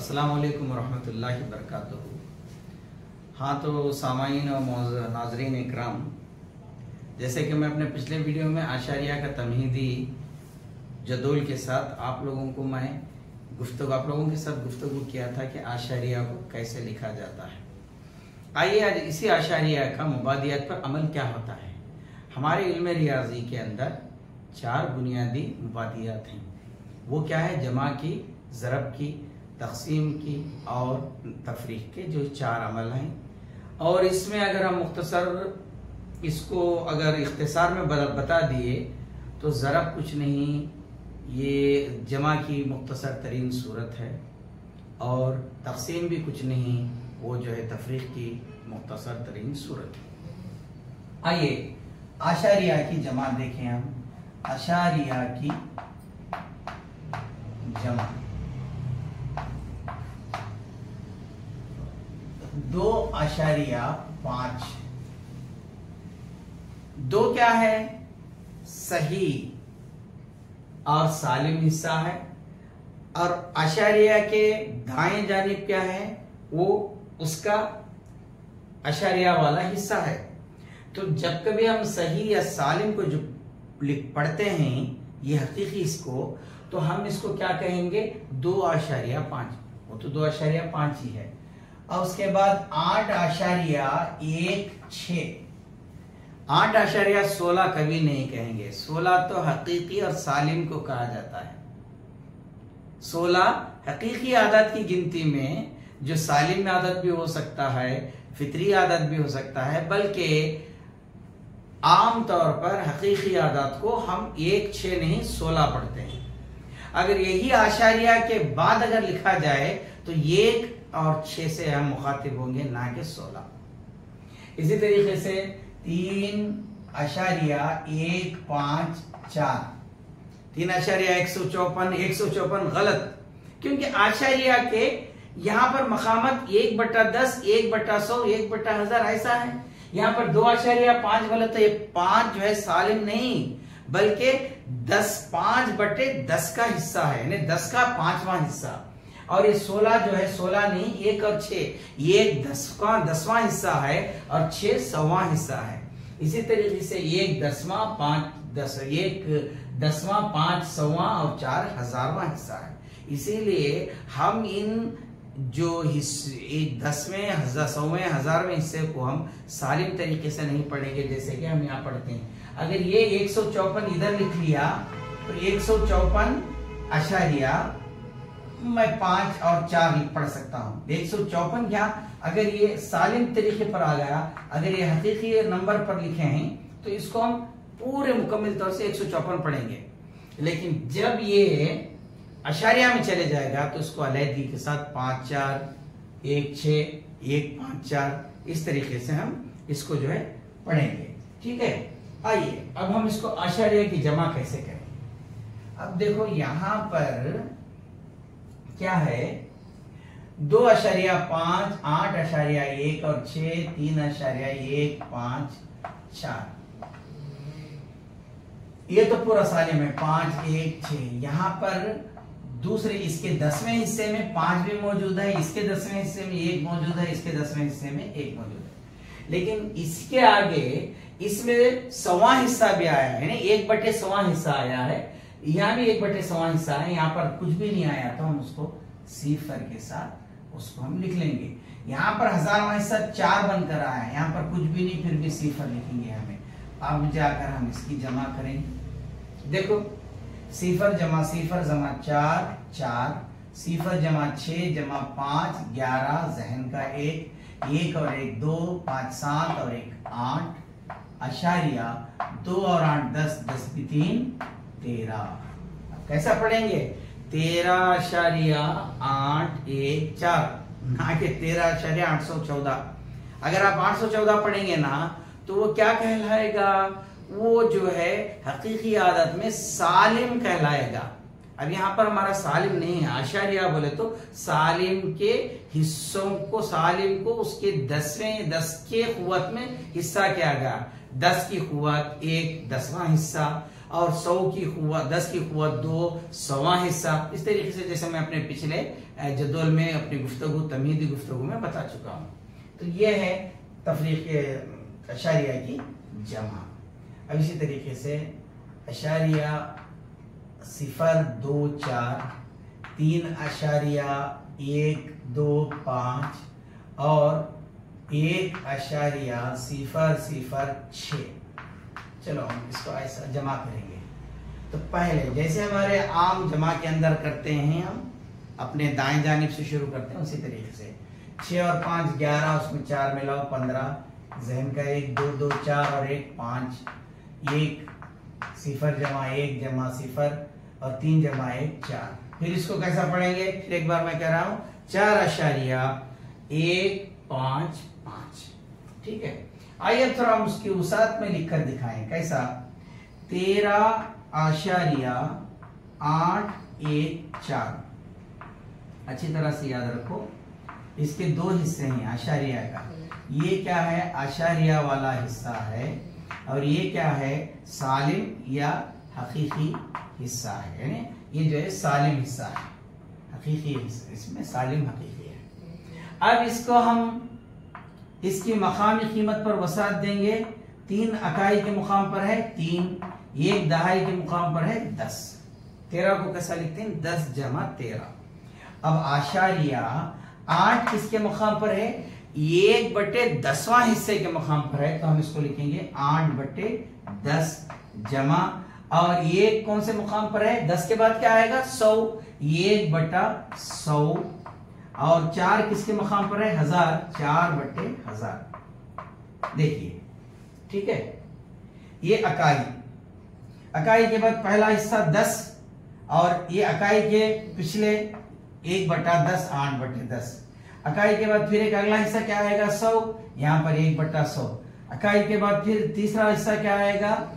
अस्सलाम वालेकुम रहमतुल्लाहि बरकातुहू। हाँ तो सामाईन और नाज़रीन इकराम, जैसे कि मैं अपने पिछले वीडियो में आशारिया का तमहीदी जदोल के साथ आप लोगों के साथ गुफ्तगू किया था कि आशारिया को कैसे लिखा जाता है। आइए आज इसी आशारिया का मुबादियात पर अमल क्या होता है। हमारे इल्म रियाजी के अंदर 4 बुनियादी मुबादियात हैं। वो क्या है? जमा की, ज़रब की, तक़सीम की और तफरीक के, जो 4 अमल हैं। और इसमें अगर हम मुख्तसर इसको अगर इख्तिसार में बता दिए तो ज़रब कुछ नहीं, ये जमा की मुख्तसर तरीन सूरत है, और तक़सीम भी कुछ नहीं, वो जो है तफरीक की मुख्तसर तरीन सूरत है। आइए आशारिया की जमा देखें हम। आशारिया की जमा 2.5। 2 क्या है? सही और सालिम हिस्सा है। और आशारिया के दाएं जानिब क्या है? वो उसका आशारिया वाला हिस्सा है। तो जब कभी हम सही या सालिम को जो पढ़ते हैं, ये हकीकी इसको, तो हम इसको क्या कहेंगे? 2.5। वो तो 2.5 ही है। और उसके बाद 8.16। 8.16 कभी नहीं कहेंगे। 16 तो हकीकी और सालिम को कहा जाता है। 16 हकीकी आदत की गिनती में, जो सालिम आदत भी हो सकता है, फितरी आदत भी हो सकता है, बल्कि आम तौर पर हकीकी आदत को हम 1-6 नहीं 16 पढ़ते हैं। अगर यही आशारिया के बाद अगर लिखा जाए तो 1 और 6 से हम मुखातिब होंगे, ना कि 16। इसी तरीके से 3.154। 3.154 154 गलत, क्योंकि आशारिया के यहां पर मकामत 1/10, 1/100, 1/1000 ऐसा है। यहां पर 2.5 गलत है। 5 जो है सालिम नहीं, बल्कि 5/10 का हिस्सा है, यानी 10 का 5वां हिस्सा। और ये 16 जो है 16 नहीं, 1 और 6, ये 10 का 10वां हिस्सा है और 6 100वां हिस्सा है। इसी तरीके से 1 10वां, 5 100वां और 4 1000वां हिस्सा है। इसीलिए हम इन जो हिस्से 10वें, 100वें, 1000वें हिस्से को हम सालिम तरीके से नहीं पढ़ेंगे, जैसे कि हम यहाँ पढ़ते हैं। अगर ये 154 इधर लिख लिया तो 154 मैं 5 और 4 पढ़ सकता हूं। 154 क्या? अगर ये सालिम तरीके पर आ गया, अगर ये हकीकी नंबर पर लिखे हैं, तो इसको हम पूरे मुकम्मल तौर से 154 पढ़ेंगे। लेकिन जब ये अशारिया में चले जाएगा तो इसको अलहदगी के साथ 5 4 1 6 1 5 4 इस तरीके से हम इसको जो है पढ़ेंगे। ठीक है, आइए अब हम इसको आशारिया की जमा कैसे करें। अब देखो यहां पर क्या है? 2.5, 8.1 और 6, 3.154। ये तो पूरा सालिम है। 5 1 6। यहां पर दूसरे इसके 10वें हिस्से में 5 भी मौजूद है, इसके 10वें हिस्से में 1 मौजूद है, इसके 10वें हिस्से में 1 मौजूद है। लेकिन इसके आगे इसमें 100वां हिस्सा भी आया है, यानी 1/100वां हिस्सा आया है। यहाँ भी 1/100वां हिस्सा है। यहाँ पर कुछ भी नहीं आया तो हम उसको सिफर के साथ उसको हम लिख लेंगे। यहाँ पर 1000वां हिस्सा 4 बनकर आया है, यहाँ पर कुछ भी नहीं, फिर भी सिफर लिखेंगे हमें। अब जाकर हम इसकी जमा करेंगे। देखो, सिफर जमा 4 4, सिफर जमा 6 जमा 5 11, जहन का 1 और 1 2, 5 7 और 1 8, आशारिया 2 और 8 10, 10 भी 3 13। अब कैसा पढ़ेंगे? 13.814, ना कि 13.814। अगर आप 814 पढ़ेंगे ना तो वो क्या कहलाएगा? वो जो है हकीकी आदत में सालिम कहलाएगा। अब यहां पर हमारा सालिम नहीं है। आशारिया बोले तो सालिम के हिस्सों को, सालिम को उसके 10 के कुव्वत में हिस्सा किया गया। 10 की कुव्वत 1 10वां हिस्सा, और 100 की कुव्वत 10 की कुव्वत 2 100वां हिस्सा। इस तरीके से जैसे मैं अपने पिछले जदवल में अपनी गुफ्तगू तमहीदी गुफ्तगू में बता चुका हूँ। तो ये है तफरीक अशारिया की जमा। अब इसी तरीके से अशारिया 0.24 3.125 और 1.006। चलो हम इसको ऐसा जमा करेंगे। तो पहले जैसे हमारे आम जमा के अंदर करते हैं, हम अपने दाएं जानिब से शुरू करते हैं, उसी तरीके से 6 और 5 11, उसमें 4 मिलाओ 15, जहन का 1 2 2 4 और 1 5, 1 0 जमा 1 जमा 0 और 3 जमा 1 4। फिर इसको कैसा पढ़ेंगे, फिर एक बार मैं कह रहा हूं 4.155। ठीक है, आइए थोड़ा हम उसकी उसात में लिखकर दिखाएं कैसा। 13.814। अच्छी तरह से याद रखो, इसके 2 हिस्से हैं आशारिया का। ये क्या है, आशारिया वाला हिस्सा है, और ये क्या है, सालिम या हकीकी हिस्सा है। यानी ये जो है सालिम हिस्सा है, हकीकी हिस्सा, इसमें सालिम हकीकी है। अब इसको हम इसकी मकामी कीमत पर वसात देंगे। 3 अकाई के मुकाम पर है 3, 1 दहाई के मुकाम पर है 10। 13 को कैसा लिखते हैं, 10 जमा 13। अब आशारिया 8 किसके मुकाम पर है, 1/10वां हिस्से के मुकाम पर है, तो हम इसको लिखेंगे 8/10 जमा, और 1 कौन से मुकाम पर है, 10 के बाद क्या आएगा 100, 1/100, और 4 किसके मुकाम पर है 1000, 4/1000। देखिए ठीक है, ये अकाई के बाद पहला हिस्सा 10, और ये अकाई के पिछले 1/10 8/10। अकाई के बाद फिर एक अगला हिस्सा क्या आएगा 100, यहाँ पर 1/100। अकाई के बाद फिर तीसरा हिस्सा क्या आएगा,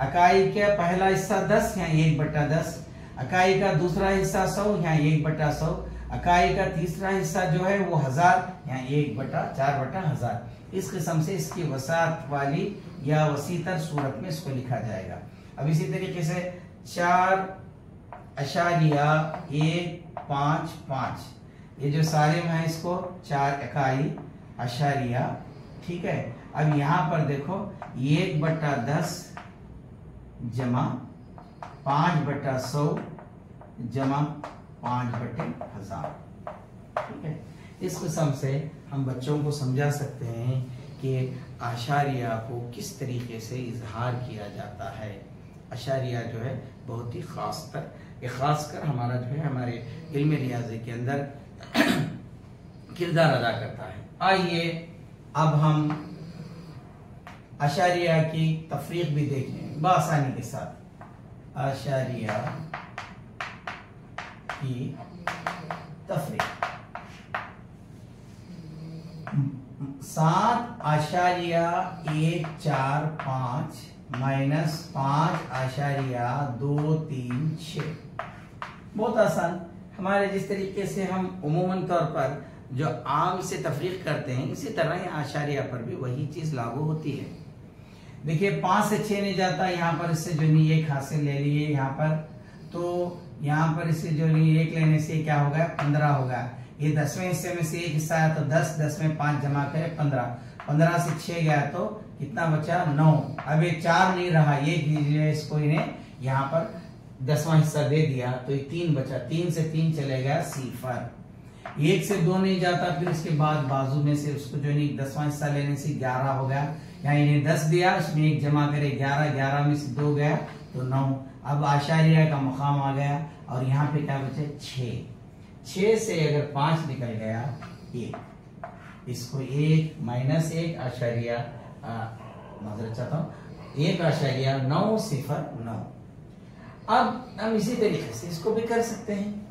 अकाई का पहला हिस्सा 10, यहाँ 1/10। अकाई का दूसरा हिस्सा 100, यहाँ 1/100। अकाई का तीसरा हिस्सा जो है वो 1000, यहाँ 1/4/1000। इस किस्म से इसकी वसात वाली या वसीतर सूरत में इसको लिखा जाएगा। अब इसी तरीके से 4.155, ये जो सालिम है इसको 4 इकाई अशारिया। ठीक है, अब यहां पर देखो 1/10 जमा 5/100 जमा 5/1000। ठीक है, इस किस्म से हम बच्चों को समझा सकते हैं कि आशारिया को किस तरीके से इजहार किया जाता है। अशारिया जो है बहुत ही खासकर हमारा जो है हमारे इल्म रियाज़ी के अंदर किरदार अदा करता है। आइए अब हम अशारिया की तफरीक भी देखें बआसानी के साथ। अशारिया की तफरीक 7.145 माइनस 5.236। बहुत आसान। हमारे जिस तरीके से हम उमूमन तौर पर जो आम से तफरीक करते हैं, इसी तरह आशारिया पर भी वही चीज लागू होती है। देखिए 5 से 6 नहीं जाता, यहाँ पर इससे जो नहीं 1 हासिल ले लिए यहाँ पर, तो यहाँ पर इससे जो नहीं 1 लेने से क्या होगा 15 होगा। ये 10वें हिस्से में से 1 हिस्सा है तो 10 में 5 जमा करें 15 से 6 गया तो कितना बचा 9। अब ये 4 नहीं रहा, ये कीजिए इसको, इन्हें यहाँ पर 10वां हिस्सा दे दिया तो ये 3 बचा, 3 से 3 चले गया 0। 1 से 2 नहीं जाता, फिर उसके बाद बाजू में से उसको जो नहीं 10वां हिस्सा लेने से 11 हो गया। यहाँ इन्हें 10 दिया, उसमें 1 जमा करे 11 में से 2 गया तो 9। अब आशारिया का मुकाम आ गया, और यहाँ पे क्या बचे 6 से अगर 5 निकल गया 1, इसको 1 माइनस 1 आशारिया माजरत चाहता हूँ 1.909। अब हम इसी तरीके से इसको भी कर सकते हैं।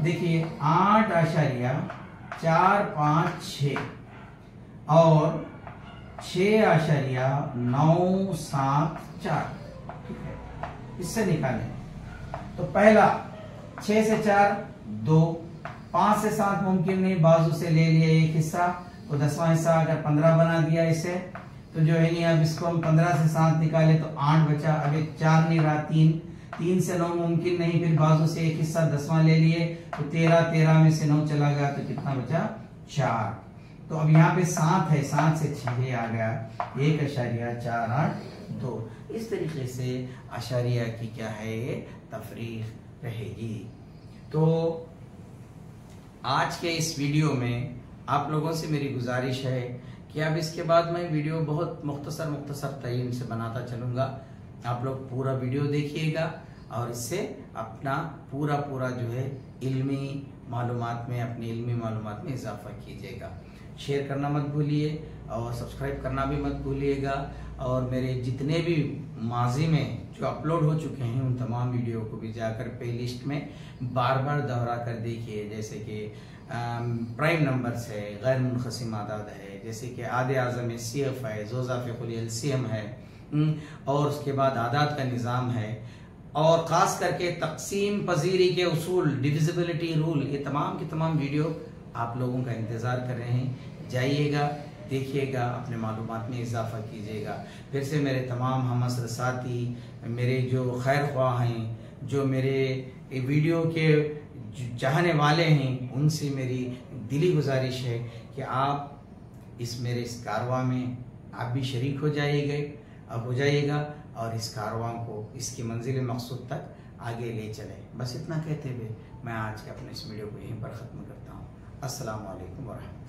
देखिए 8.456 और 6.974। ठीक है, इससे निकालें तो पहला 6 से 4 2, 5 से 7 मुमकिन नहीं, बाजू से ले लिया 1 हिस्सा, तो 10वां हिस्सा अगर 15 बना दिया इसे, तो जो है नहीं, अब इसको हम 15 से 7 निकाले तो 8 बचा। अब एक 4 नहीं रहा, 3 से 9 मुमकिन नहीं, फिर बाजू से एक हिस्सा 10वां ले लिए तो 13 में से 9 चला गया तो कितना बचा? 4। तो अब यहाँ पे 7 है, 7 से 6 आ गया 1.482। इस तरीके से अशारिया की क्या है ये तफरीक रहेगी। तो आज के इस वीडियो में आप लोगों से मेरी गुजारिश है कि अब इसके बाद मैं वीडियो बहुत मुख्तसर तरीन से बनाता चलूँगा। आप लोग पूरा वीडियो देखिएगा और इससे अपना पूरा जो है इल्मी मालूमात में, अपनी इल्मी मालूमात में इजाफा कीजिएगा। शेयर करना मत भूलिए और सब्सक्राइब करना भी मत भूलिएगा। और मेरे जितने भी माजी में जो अपलोड हो चुके हैं उन तमाम वीडियो को भी जाकर प्लेलिस्ट में बार दोहरा कर देखिए। जैसे कि प्राइम नंबर्स है, गैर मुनक़सिम आदाद है, जैसे कि आदे आज़म CF है, ज़ोज़ाफ़िक़ुल LCM है, और उसके बाद आदाद का निज़ाम है, और ख़ास करके तक़सीम पजीरी के उसूल, डिविजिबिलिटी रूल, ये तमाम की तमाम वीडियो आप लोगों का इंतज़ार कर रहे हैं। जाइएगा, देखिएगा, अपने मालूमात में इजाफा कीजिएगा। फिर से मेरे तमाम हमअसर साथी, मेरे जो खैर ख्वाह हैं, जो मेरे वीडियो के चाहने वाले हैं, उनसे मेरी दिली गुजारिश है कि आप इस मेरे इस कारवां में आप भी शरीक हो जाइएगा और इस कारवां को इसकी मंजिल मकसूद तक आगे ले चलें। बस इतना कहते हुए मैं आज के अपने इस वीडियो को यहीं पर ख़त्म करता हूँ। अस्सलामु अलैकुम वरहमतुल्लाह।